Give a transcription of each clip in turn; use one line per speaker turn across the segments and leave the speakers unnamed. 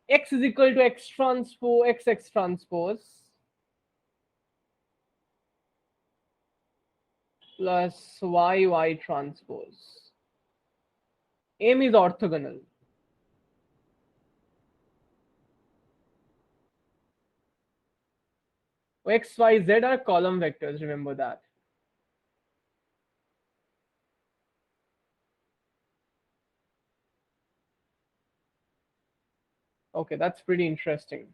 X is equal to X transpose, XX transpose plus YY transpose. M is orthogonal. X, Y, Z are column vectors, remember that. Okay, that's pretty interesting.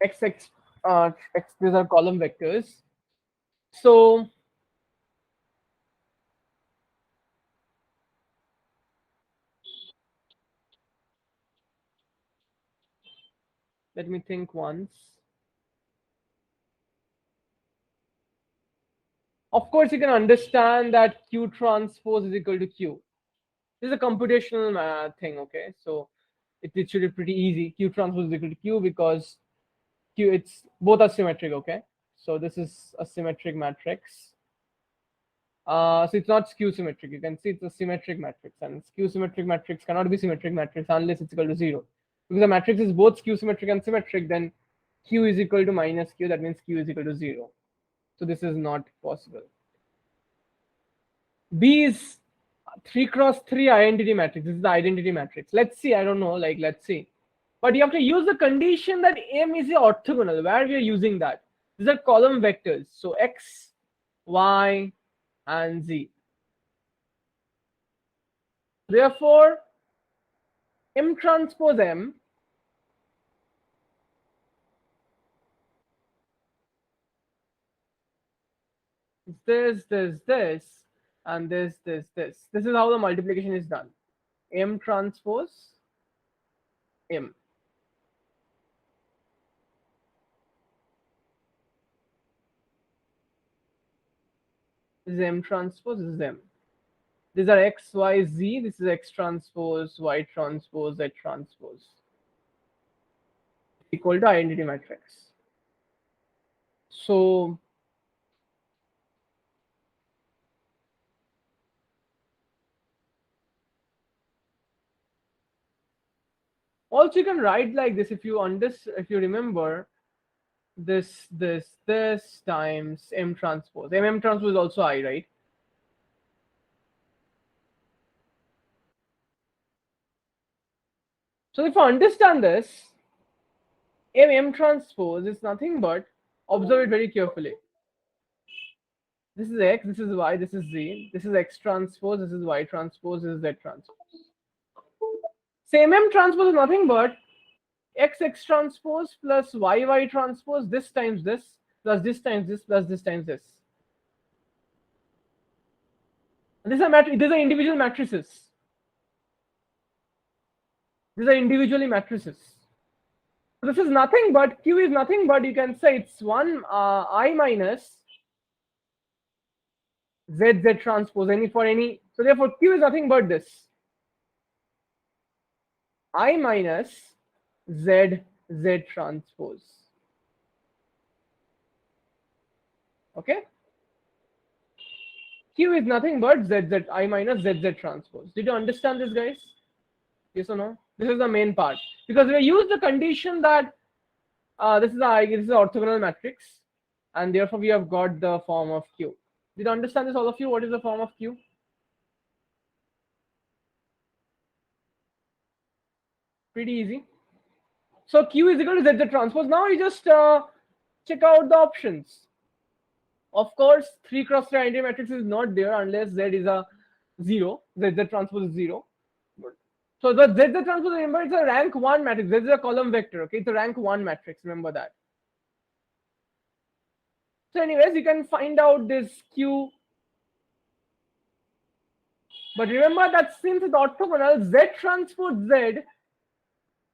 X, these are column vectors. So let me think once. Of course, you can understand that Q transpose is equal to Q. This is a computational thing, okay? So it should be pretty easy. Q transpose is equal to Q because Q, it's both are symmetric, okay? So this is a symmetric matrix. So it's not skew symmetric. You can see it's a symmetric matrix, and skew symmetric matrix cannot be symmetric matrix unless it's equal to 0. Because the matrix is both skew symmetric and symmetric, then Q is equal to minus Q. That means Q is equal to 0. So this is not possible. B is 3 cross 3 identity matrix. This is the identity matrix. Let's see. I don't know. Like, let's see. But you have to use the condition that M is orthogonal. Where we are using that? These are column vectors. So X, Y, and Z. Therefore, M transpose M is this, and this. This is how the multiplication is done. M transpose M. This is M transpose, this is M. These are X, Y, Z. This is X transpose, Y transpose, Z transpose. Equal to identity matrix. So also you can write like this if you remember this times M transpose. M transpose is also I, right? So if I understand this, M transpose is nothing but, observe it very carefully. This is X, this is Y, this is Z. This is X transpose, this is Y transpose, this is Z transpose. Same M transpose is nothing but X transpose plus Y transpose, this times this, plus this times this, plus this times this. And these are individual matrices. These are individually matrices. So this is nothing but, Q is nothing but, you can say it's 1 I minus Z transpose, for any. So therefore Q is nothing but this. I minus Z transpose. Okay? Q is nothing but I minus Z transpose. Did you understand this, guys? Yes or no? This is the main part. Because we use the condition that this is an orthogonal matrix, and therefore we have got the form of Q. Did you understand this, all of you? What is the form of Q? Pretty easy. So Q is equal to Z transpose. Now you just check out the options. Of course, 3 cross 3 identity matrix is not there unless Z is a 0. Z transpose is 0. So the Z transpose, remember, it's a rank 1 matrix. Z is a column vector. Okay, it's a rank 1 matrix. Remember that. So anyways, you can find out this Q. But remember that since it's orthogonal, Z transpose Z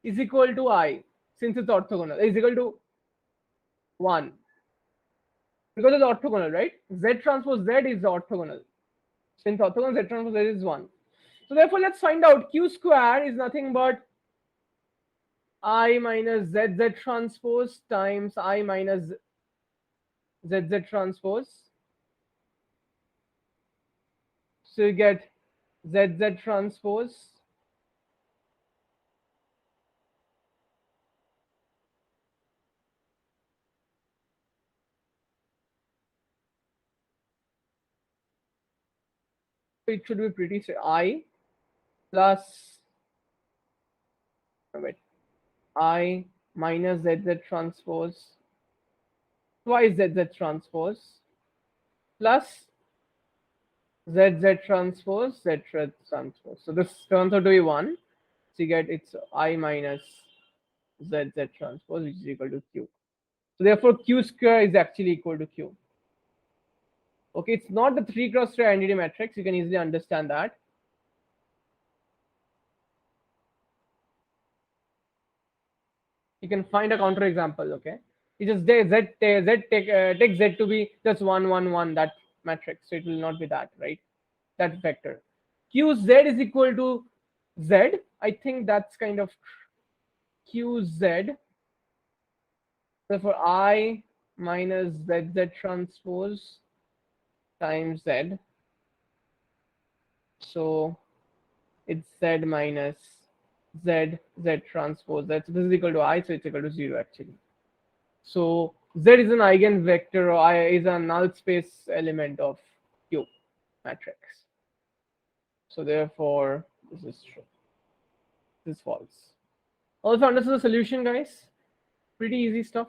is equal to I. Since it's orthogonal, is equal to 1. Because it's orthogonal, right? Z transpose Z is orthogonal. Since orthogonal, Z transpose Z is 1. So therefore, let's find out Q square is nothing but I minus Z transpose times I minus Z transpose. So you get Z transpose it should be pretty straight. I plus, wait, I minus ZZ transpose twice ZZ transpose plus ZZ transpose Z transpose. So this turns out to be 1. So you get it's I minus ZZ transpose, which is equal to Q. So therefore, Q square is actually equal to Q. Okay, it's not the 3 cross 3 identity matrix. You can easily understand that. You can find a counter example. Okay, you just take Z to be just 1 1 1, that matrix. So it will not be that, right? That vector. QZ is equal to Z. I think that's kind of QZ. Therefore, I minus ZZ transpose times Z. So it's Z minus Z transpose. This is equal to I, so it's equal to 0 actually. So Z is an eigenvector, or I is a null space element of Q matrix. So therefore, this is true. This is false. Also understood the solution, guys? Pretty easy stuff.